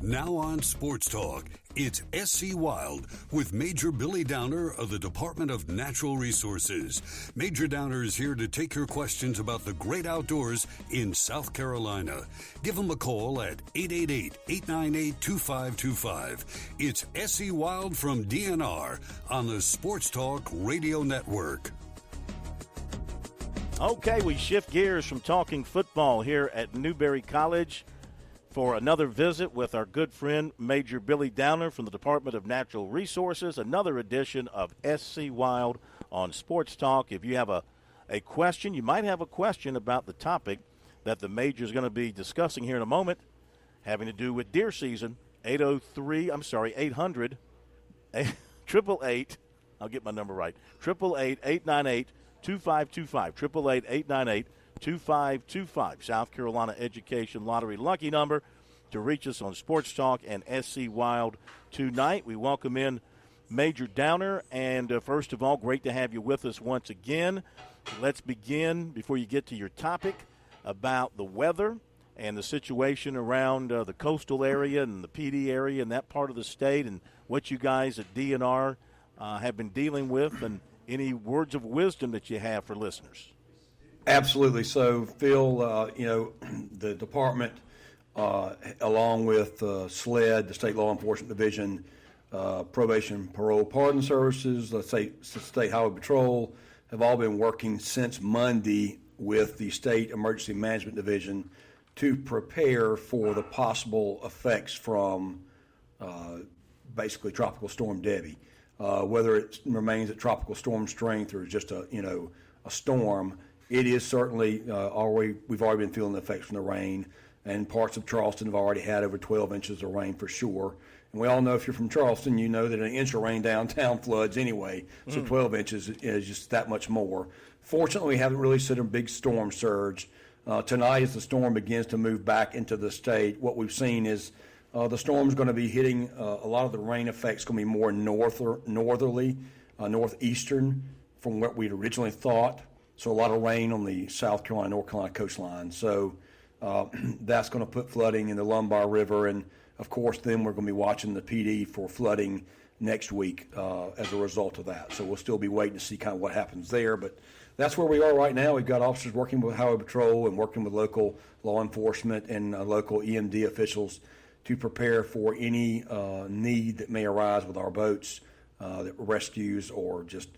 Now on Sports Talk, it's SC Wild with Major Billy Downer of the Department of Natural Resources. Major Downer is here to take your questions about the great outdoors in South Carolina. Give him a call at 888-898-2525. It's SC Wild from DNR on the Sports Talk Radio Network. Okay, we shift gears from talking football here at Newberry College for another visit with our good friend Major Billy Downer from the Department of Natural Resources, another edition of SC Wild on Sports Talk. If you have a question, you might have a question about the topic that the Major is going to be discussing here in a moment, having to do with deer season. 800, 888, I'll get my number right, 888-898-2525, 888-898-2525, South Carolina Education Lottery lucky number to reach us on Sports Talk and SC Wild tonight. We welcome in Major Downer, and first of all, great to have you with us once again. Let's begin, before you get to your topic, about the weather and the situation around the coastal area and the PD area and that part of the state, and what you guys at DNR have been dealing with, and any words of wisdom that you have for listeners. Absolutely. So, Phil, the department, along with SLED, the State Law Enforcement Division, Probation, Parole, Pardon Services, the State Highway Patrol, have all been working since Monday with the State Emergency Management Division to prepare for the possible effects from basically Tropical Storm Debbie. Whether it remains at tropical storm strength or just a storm, it is certainly we've already been feeling the effects from the rain, and parts of Charleston have already had over 12 inches of rain for sure. And we all know, if you're from Charleston, you know that an inch of rain downtown floods anyway. So 12 inches is just that much more. Fortunately, we haven't really seen a big storm surge. Tonight, as the storm begins to move back into the state, what we've seen is the storm's going to be hitting a lot of the rain effects going to be more northerly, northeastern from what we'd originally thought. So a lot of rain on the South Carolina, North Carolina coastline. So that's going to put flooding in the Lombard River. And, of course, then we're going to be watching the PD for flooding next week as a result of that. So we'll still be waiting to see kind of what happens there. But that's where we are right now. We've got officers working with Highway Patrol and working with local law enforcement and local EMD officials to prepare for any need that may arise with our boats, that rescues, or just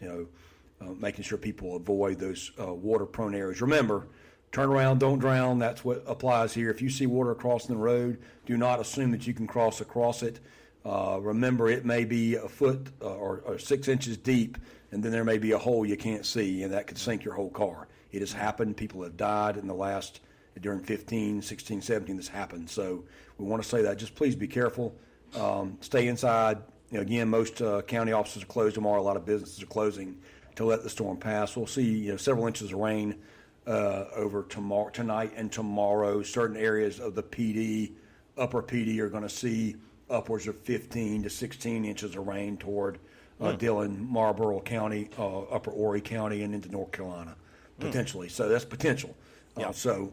making sure people avoid those water-prone areas. Remember, turn around, don't drown. That's what applies here. If you see water crossing the road, do not assume that you can cross across it. Remember, it may be a foot or 6 inches deep, and then there may be a hole you can't see, and that could sink your whole car. It has happened. People have died in the last during 15, 16, 17, this happened. So we want to say that. Just please be careful. Stay inside. Again, most county offices are closed tomorrow. A lot of businesses are closing to let the storm pass. We'll see several inches of rain over tonight and tomorrow. Certain areas of the PD, upper PD, are going to see upwards of 15 to 16 inches of rain toward Dillon, Marlboro County, upper Horry County, and into North Carolina, potentially. So that's potential. So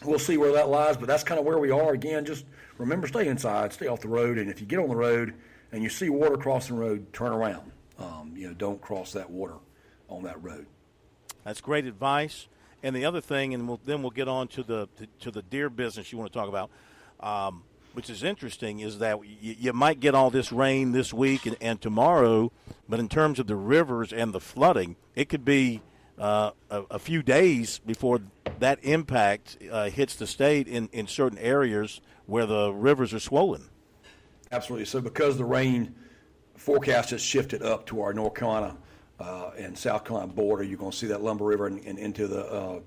we'll see where that lies, but that's kind of where we are. Again, just remember, stay inside, stay off the road, and if you get on the road and you see water crossing the road, turn around. Don't cross that water on that road. That's great advice. And the other thing, and we'll get on to the deer business you want to talk about, which is interesting, is that you might get all this rain this week and tomorrow, but in terms of the rivers and the flooding, it could be a few days before that impact hits the state in certain areas where the rivers are swollen. Absolutely. So because the rain forecast has shifted up to our North Carolina and South Carolina border, you're going to see that Lumber River and into the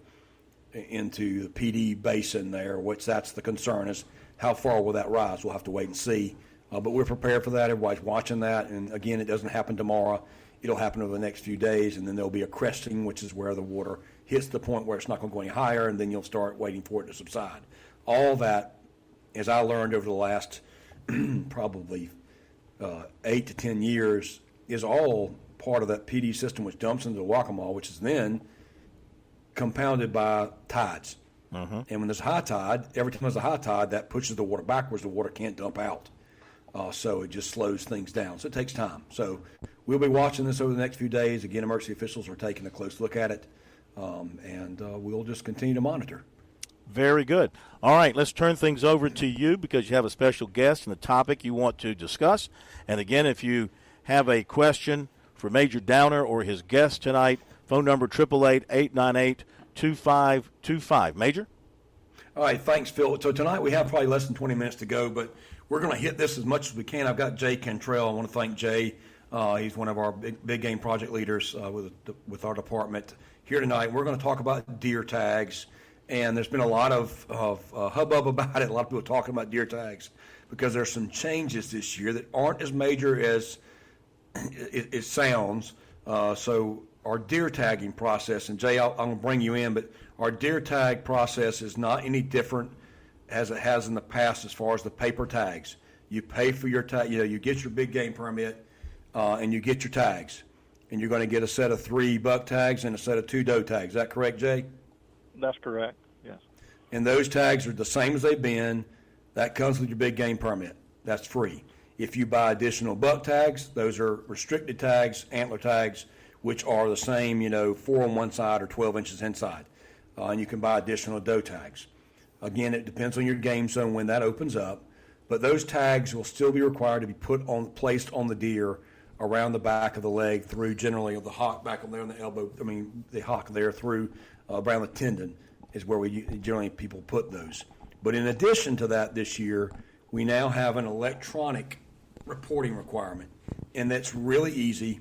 PD basin there, which that's the concern is how far will that rise? We'll have to wait and see. But we're prepared for that. Everybody's watching that. And, again, it doesn't happen tomorrow. It'll happen over the next few days, and then there'll be a cresting, which is where the water hits the point where it's not going to go any higher, and then you'll start waiting for it to subside. All that, as I learned over the last probably 8 to 10 years, is all part of that PD system, which dumps into the Waccamaw, which is then compounded by tides. Mm-hmm. And when there's high tide, every time there's a high tide, that pushes the water backwards. The water can't dump out. So it just slows things down. So it takes time. So we'll be watching this over the next few days. Again, emergency officials are taking a close look at it, and we'll just continue to monitor. Very good. All right, let's turn things over to you because you have a special guest and a topic you want to discuss. And again, if you have a question for Major Downer or his guest tonight, phone number 888-898-2525. Major? All right, thanks, Phil. So tonight we have probably less than 20 minutes to go, but we're going to hit this as much as we can. I've got Jay Cantrell. I want to thank Jay. He's one of our big game project leaders with our department here tonight. We're going to talk about deer tags, and there's been a lot of hubbub about it. A lot of people talking about deer tags because there's some changes this year that aren't as major as it sounds. So our deer tagging process, and Jay, I'm going to bring you in, but our deer tag process is not any different as it has in the past as far as the paper tags. You pay for your tag, you get your big game permit, and you get your tags. And you're going to get a set of 3 buck tags and a set of 2 doe tags. Is that correct, Jay? That's correct, yes. And those tags are the same as they've been. That comes with your big game permit. That's free. If you buy additional buck tags, those are restricted tags, antler tags, which are the same, 4 on one side or 12 inches inside. And you can buy additional doe tags. Again, it depends on your game zone when that opens up, but those tags will still be required to be placed on the deer around the back of the leg through generally the hock back on there on the elbow. The hock there through around the tendon is where generally people put those. But in addition to that, this year we now have an electronic reporting requirement, and that's really easy.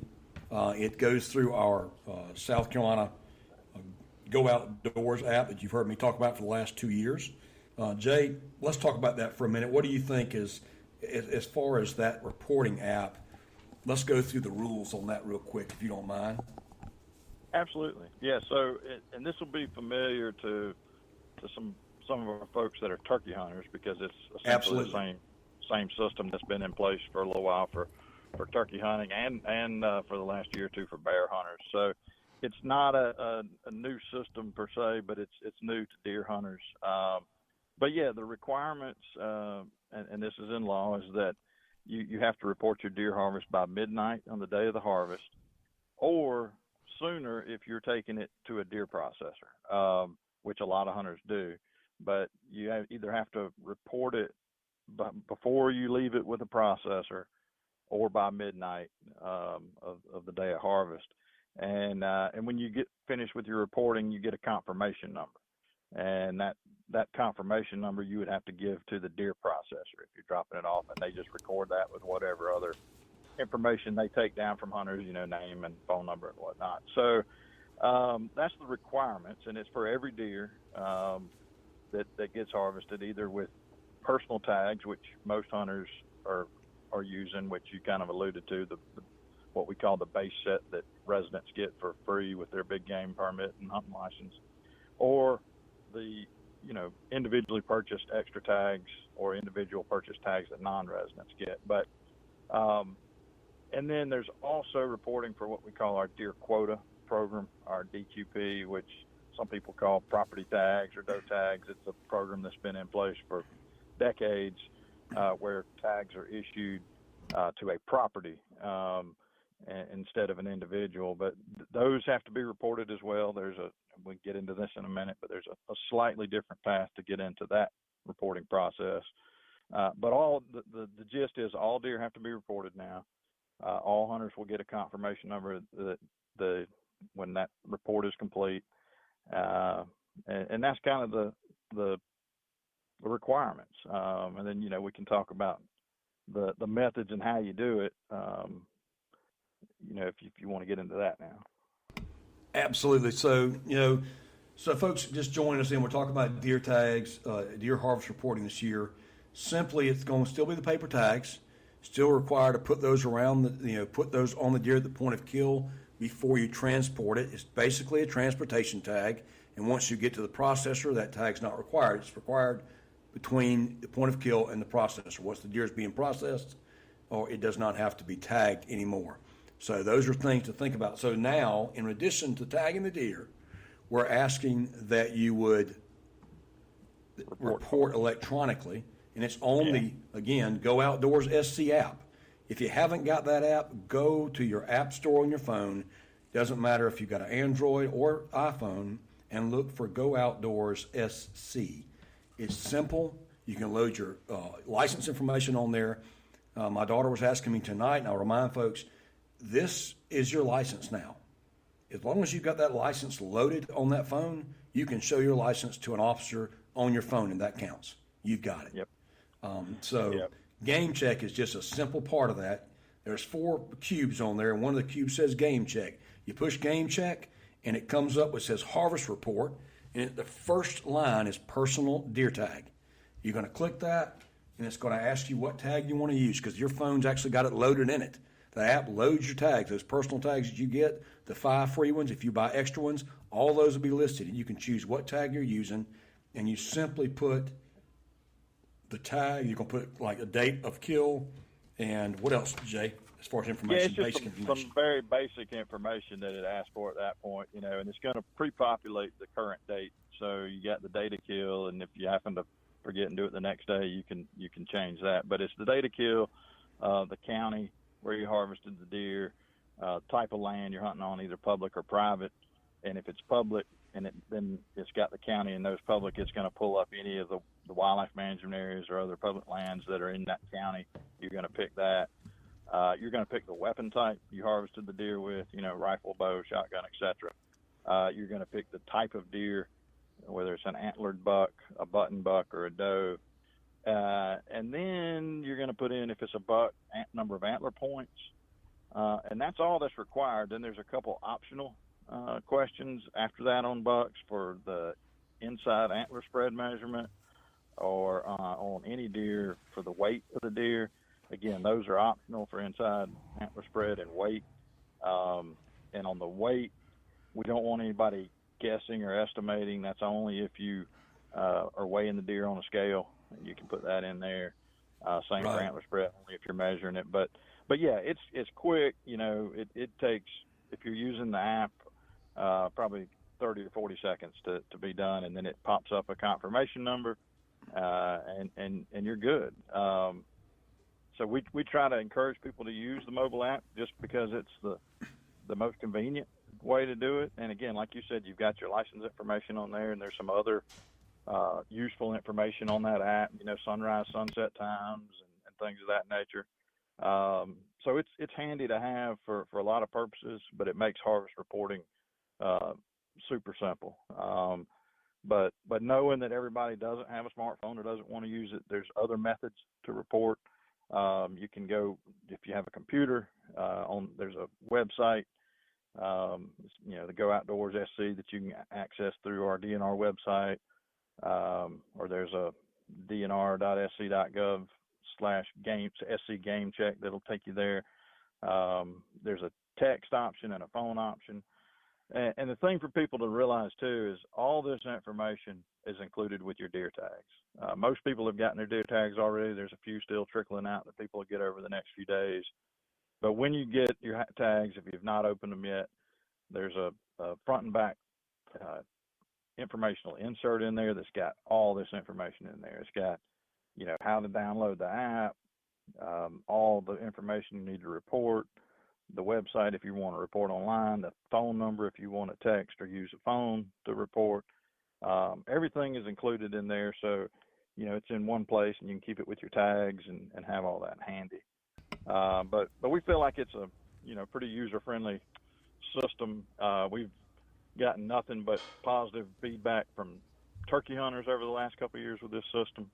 It goes through our South Carolina Go Outdoors app that you've heard me talk about for the last 2 years. Jay, let's talk about that for a minute. What do you think is, as far as that reporting app, let's go through the rules on that real quick, if you don't mind. Absolutely. Yeah, so, and this will be familiar to some of our folks that are turkey hunters because it's essentially the same system that's been in place for a little while for turkey hunting and for the last year or two for bear hunters. So it's not a new system per se, but it's new to deer hunters. But yeah, the requirements, and this is in law, is that you have to report your deer harvest by midnight on the day of the harvest, or sooner if you're taking it to a deer processor, which a lot of hunters do. But you either have to report it before you leave it with a processor, or by midnight of the day of harvest. And when you get finished with your reporting, you get a confirmation number. And that confirmation number you would have to give to the deer processor if you're dropping it off, and they just record that with whatever other information they take down from hunters, name and phone number and whatnot. So that's the requirements, and it's for every deer that gets harvested, either with personal tags, which most hunters are using, which you kind of alluded to, the what we call the base set that residents get for free with their big game permit and hunting license, or the individually purchased extra tags or individual purchase tags that non-residents get. But and then there's also reporting for what we call our deer quota program, our DQP, which some people call property tags or doe tags. It's a program that's been in place for decades, where tags are issued to a property instead of an individual. But those have to be reported as well. We get into this in a minute, but there's a slightly different path to get into that reporting process. But all the gist is all deer have to be reported now. All hunters will get a confirmation number that when that report is complete, and that's kind of the requirements. And then we can talk about the methods and how you do it. If you want to get into that now. Absolutely. So, so folks just join us in. We're talking about deer tags, deer harvest reporting this year. Simply, it's going to still be the paper tags. Still required to put those around put those on the deer at the point of kill before you transport it. It's basically a transportation tag. And once you get to the processor, that tag's not required. It's required between the point of kill and the processor. Once the deer is being processed, or it does not have to be tagged anymore. So those are things to think about. So now, in addition to tagging the deer, we're asking that you would report electronically, and it's only, again, Go Outdoors SC app. If you haven't got that app, go to your app store on your phone. Doesn't matter if you've got an Android or iPhone, and look for Go Outdoors SC. It's simple. You can load your license information on there. My daughter was asking me tonight, and I'll remind folks, this is your license now. As long as you've got that license loaded on that phone, you can show your license to an officer on your phone, and that counts. You've got it. Yep. Game check is just a simple part of that. There's 4 cubes on there, and one of the cubes says game check. You push game check, and it comes up with says harvest report, and the first line is personal deer tag. You're going to click that, and it's going to ask you what tag you want to use because your phone's actually got it loaded in it. The app loads your tags, those personal tags that you get, the 5 free ones. If you buy extra ones, all those will be listed, and you can choose what tag you're using, and you simply put the tag. You can put like a date of kill, and what else, Jay? As far as information, it's just some very basic information that it asks for at that point, and it's going to pre-populate the current date. So you got the date of kill, and if you happen to forget and do it the next day, you can change that. But it's the date of kill, the county where you harvested the deer, type of land you're hunting on, either public or private. And if it's public, and then it's got the county and those public, it's going to pull up any of the wildlife management areas or other public lands that are in that county. You're going to pick that. You're going to pick the weapon type you harvested the deer with, rifle, bow, shotgun, etc. You're going to pick the type of deer, whether it's an antlered buck, a button buck, or a doe. And then you're going to put in, if it's a buck, number of antler points. And that's all that's required. Then there's a couple optional questions after that on bucks for the inside antler spread measurement, or on any deer for the weight of the deer. Again, those are optional for inside antler spread and weight. And on the weight, we don't want anybody guessing or estimating. That's only if you are weighing the deer on a scale. You can put that in there. Same for antler spread, only if you're measuring it. But yeah, it's quick. It takes, if you're using the app, probably 30 or 40 seconds to be done, and then it pops up a confirmation number, and you're good. So we try to encourage people to use the mobile app just because it's the most convenient way to do it. And again, like you said, you've got your license information on there, and there's some other useful information on that app, sunrise, sunset times, and things of that nature. So it's handy to have for a lot of purposes, but it makes harvest reporting super simple. But knowing that everybody doesn't have a smartphone or doesn't want to use it, there's other methods to report. You can go, if you have a computer, there's a website, the Go Outdoors SC that you can access through our DNR website, or there's a dnr.sc.gov/SC game check that'll take you there. There's a text option and a phone option. And the thing for people to realize too is all this information is included with your deer tags. Most people have gotten their deer tags already. There's a few still trickling out that people will get over the next few days. But when you get your tags, if you've not opened them yet, there's a front and back informational insert in there that's got all this information in there. It's got, how to download the app, all the information you need to report, the website if you want to report online, the phone number if you want to text or use a phone to report. Everything is included in there, so it's in one place, and you can keep it with your tags and have all that handy. But we feel like it's a pretty user-friendly system. We've gotten nothing but positive feedback from turkey hunters over the last couple of years with this system.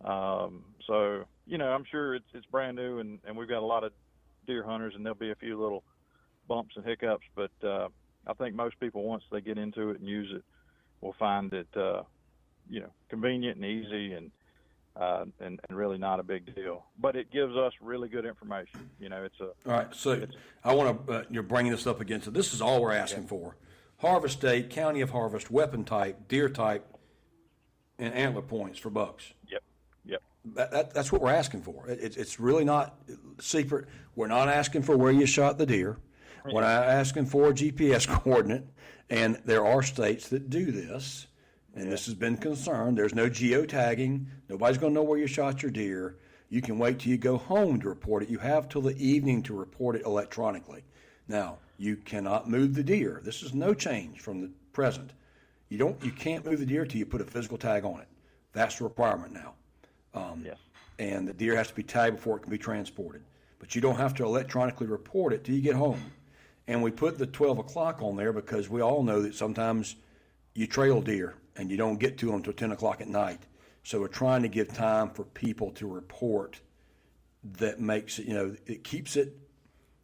So I'm sure it's brand new, and we've got a lot of deer hunters, and there'll be a few little bumps and hiccups, but I think most people, once they get into it and use it, will find it convenient and easy and really not a big deal. But it gives us really good information. All right. So I want to you're bringing this up again. So this is all we're asking for: harvest date, county of harvest, weapon type, deer type, and antler points for bucks. Yep. That's what we're asking for. It's really not secret. We're not asking for where you shot the deer. We're not asking for a GPS coordinate. And there are states that do this. and this has been concerned. There's no geotagging. Nobody's going to know where you shot your deer. You can wait till you go home to report it. You have till the evening to report it electronically. Now, you cannot move the deer. This is no change from the present. You can't move the deer till you put a physical tag on it. That's the requirement now. Yes. And the deer has to be tagged before it can be transported. But you don't have to electronically report it till you get home. And we put the 12 o'clock on there because we all know that sometimes you trail deer and you don't get to them until 10 o'clock at night. So we're trying to give time for people to report. That makes it, it keeps it,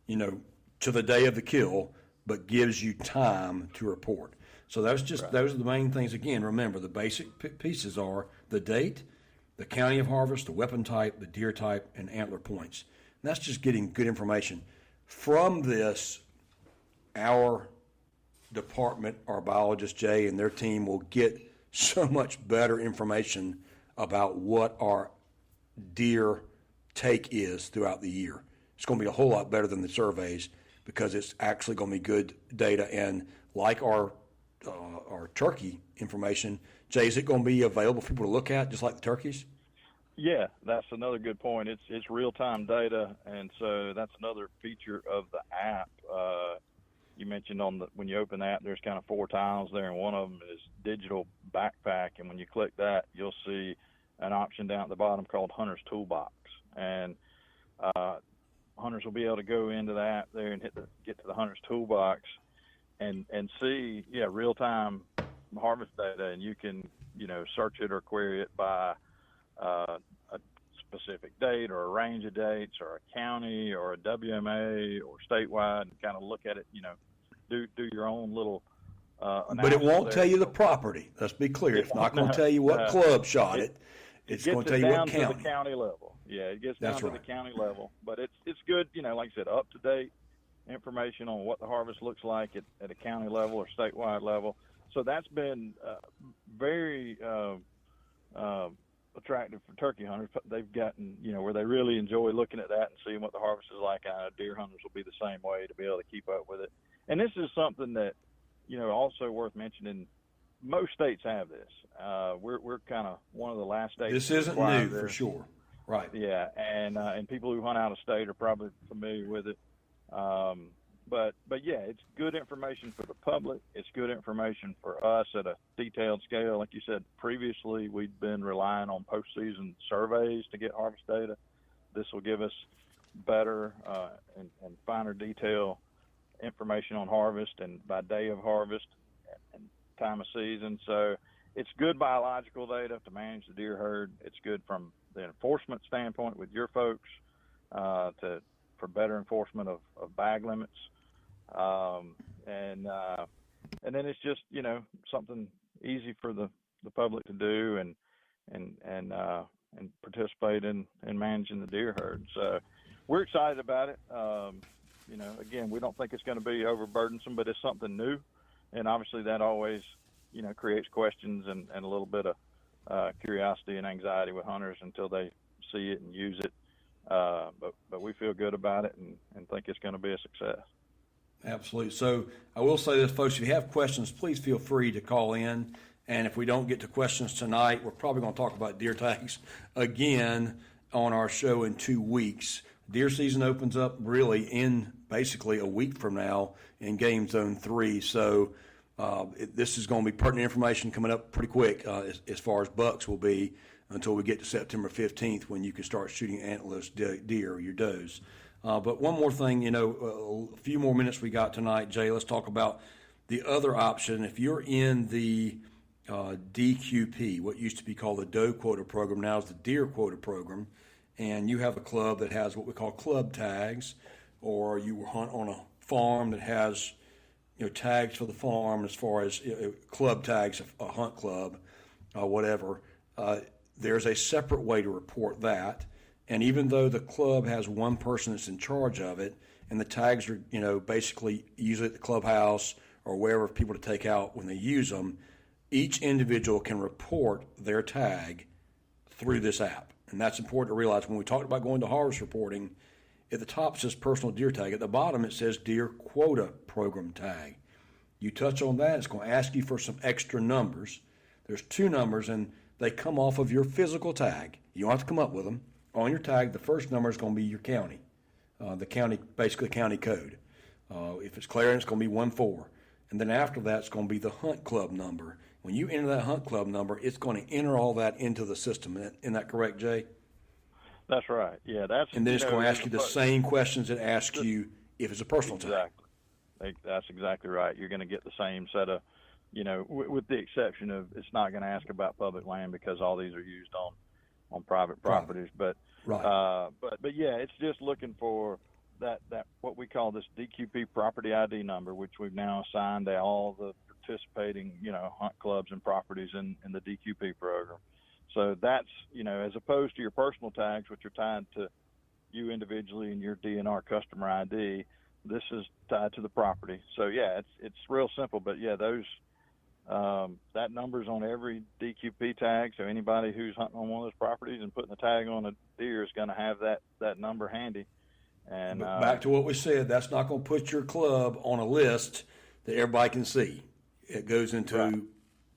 to the day of the kill, but gives you time to report. So those are the main things. Again, remember, the basic pieces are the date, the county of harvest, the weapon type, the deer type, and antler points. And that's just getting good information. From this, our department, our biologist, Jay, and their team will get so much better information about what our deer take is throughout the year. It's going to be a whole lot better than the surveys because it's actually going to be good data. And like our turkey information, Jay, is it going to be available for people to look at just like the turkeys? Yeah, that's another good point. It's real-time data, and so that's another feature of the app. You mentioned when you open the app, there's kind of 4 tiles there, and one of them is digital backpack. And when you click that, you'll see an option down at the bottom called Hunter's Toolbox. And hunters will be able to go into the app there and get to the Hunter's Toolbox and see, real-time harvest data. And you can, search it or query it by a specific date or a range of dates or a county or a WMA or statewide, and kind of look at it, do your own little analysis. But it won't there. tell you the property. Let's be clear. It's not going to tell you what club shot it. It's going to tell you what county. Down to the county level. Yeah, it gets down to the county level. But it's good, like I said, up-to-date information on what the harvest looks like at a county level or statewide level. So that's been very attractive for turkey hunters. They've gotten, where they really enjoy looking at that and seeing what the harvest is like. Deer hunters will be the same way, to be able to keep up with it. And this is something that, also worth mentioning. Most states have this. We're kind of one of the last states. This isn't new for sure. Right. Yeah, and people who hunt out of state are probably familiar with it. But yeah, it's good information for the public. It's good information for us at a detailed scale. Like you said, previously we'd been relying on postseason surveys to get harvest data. This will give us better and finer detail information on harvest and by day of harvest and time of season. So it's good biological data to manage the deer herd. It's good from the enforcement standpoint with your folks for better enforcement of bag limits. And then it's just, something easy for the public to do and participate in managing the deer herd. So we're excited about it. Again, we don't think it's going to be overburdensome, but it's something new. And obviously that always, creates questions and a little bit of curiosity and anxiety with hunters until they see it and use it. But we feel good about it and think it's going to be a success. Absolutely. So I will say this, folks, if you have questions, please feel free to call in. And if we don't get to questions tonight, we're probably going to talk about deer tags again on our show in 2 weeks. Deer season opens up really in basically a week from now in Game Zone 3. So this is going to be pertinent information coming up pretty quick as far as bucks will be until we get to September 15th when you can start shooting antlerless deer, your does. But one more thing, a few more minutes we got tonight, Jay, let's talk about the other option. If you're in the DQP, what used to be called the doe quota program, now is the deer quota program, and you have a club that has what we call club tags, or you hunt on a farm that has tags for the farm as far as club tags, a hunt club, whatever. There's a separate way to report that. And even though the club has one person that's in charge of it, and the tags are, basically usually at the clubhouse or wherever people to take out when they use them, each individual can report their tag through this app. And that's important to realize. When we talked about going to harvest reporting, at the top it says personal deer tag. At the bottom it says deer quota program tag. You touch on that, it's going to ask you for some extra numbers. There's 2 numbers, and they come off of your physical tag. You don't have to come up with them. On your tag, the first number is going to be your county, basically county code. If it's Clarendon, it's going to be 14. And then after that, it's going to be the hunt club number. When you enter that hunt club number, it's going to enter all that into the system. Isn't that correct, Jay? That's right. Yeah, and then it's going to ask you the same questions it asks you if it's a personal tag. That's exactly right. You're going to get the same set of, with the exception of it's not going to ask about public land because all these are used on private properties. But yeah, it's just looking for that what we call this DQP property ID number, which we've now assigned to all the participating hunt clubs and properties in the DQP program. So that's as opposed to your personal tags, which are tied to you individually and your DNR customer ID. This is tied to the property. So yeah, it's real simple. But yeah, those that number's on every DQP tag. So anybody who's hunting on one of those properties and putting the tag on a deer is going to have that number handy. And back to what we said, that's not going to put your club on a list that everybody can see. It goes into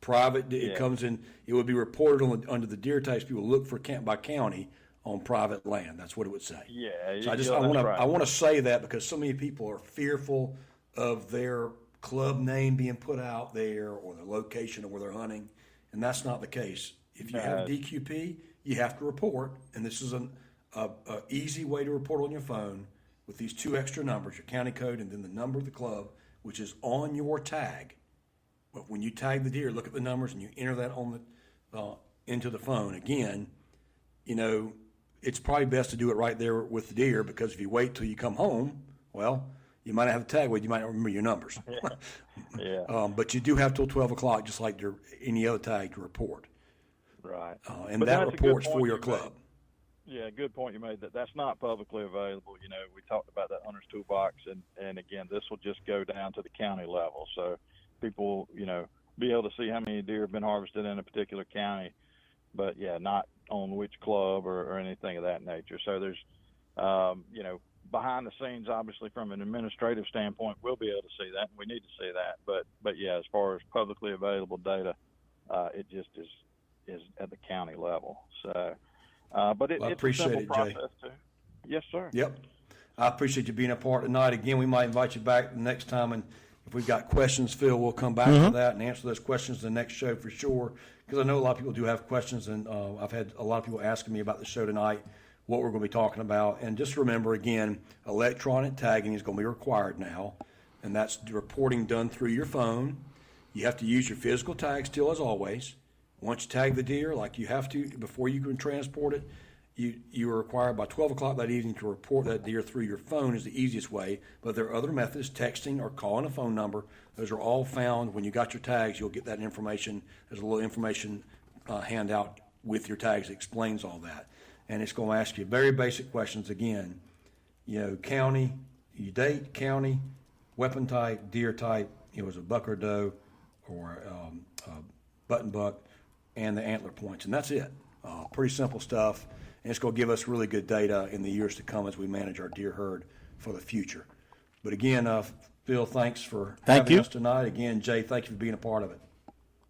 private. It comes in. It would be reported under the deer tags. People look for by county on private land. That's what it would say. Yeah. So I want to say that because so many people are fearful of their club name being put out there or the location of where they're hunting, and that's not the case. If you have DQP, you have to report, and this is an easy way to report on your phone with these 2 extra numbers, your county code and then the number of the club, which is on your tag. But when you tag the deer, look at the numbers and you enter that on the into the phone. Again, it's probably best to do it right there with the deer because if you wait till you come home, well, you might not have the tag with you, might not remember your numbers. But you do have till 12 o'clock, just like any other tag to report. Right. And that report's for your club. Yeah, good point you made. That's not publicly available. We talked about that hunter's toolbox, and again, this will just go down to the county level. So people, be able to see how many deer have been harvested in a particular county, but not on which club or anything of that nature. So there's, behind the scenes, obviously from an administrative standpoint, we'll be able to see that, and we need to see that. But yeah, as far as publicly available data, it just is at the county level. So, but it's a simple process too. Yes, sir. Yep. I appreciate you being a part tonight. Again, we might invite you back the next time, and if we've got questions, Phil, we'll come back to that and answer those questions in the next show for sure, because I know a lot of people do have questions, and I've had a lot of people asking me about the show tonight, what we're going to be talking about. And just remember, again, electronic tagging is going to be required now, and that's reporting done through your phone. You have to use your physical tag still as always. Once you tag the deer, like you have to, before you can transport it, you are required by 12 o'clock that evening to report that deer through your phone is the easiest way. But there are other methods, texting or calling a phone number. Those are all found. When you got your tags, you'll get that information. There's a little information handout with your tags that explains all that. And it's going to ask you very basic questions again. County, you date, county, weapon type, deer type, is a buck or doe or a button buck, and the antler points. And that's it. Pretty simple stuff. And it's going to give us really good data in the years to come as we manage our deer herd for the future. But again, Phil, thanks for having us tonight. Again, Jay, thank you for being a part of it.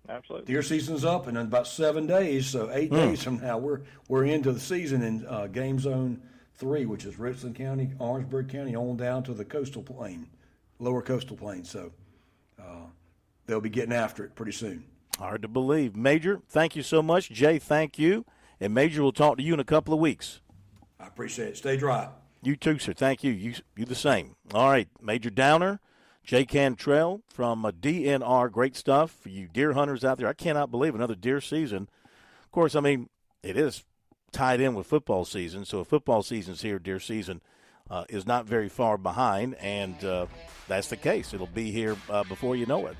Absolutely. Deer season's up in about 7 days, so 8 days from now we're into the season in Game Zone 3, which is Richland County, Orangeburg County, on down to the coastal plain, lower coastal plain. So they'll be getting after it pretty soon. Hard to believe. Major, thank you so much. Jay, thank you. And Major, will talk to you in a couple of weeks. I appreciate it. Stay dry. You too, sir. Thank you. You the same. All right, Major Downer, Jay Cantrell from DNR. Great stuff for you deer hunters out there. I cannot believe another deer season. Of course, I mean, it is tied in with football season. So if football season's here, deer season is not very far behind. And that's the case. It'll be here before you know it.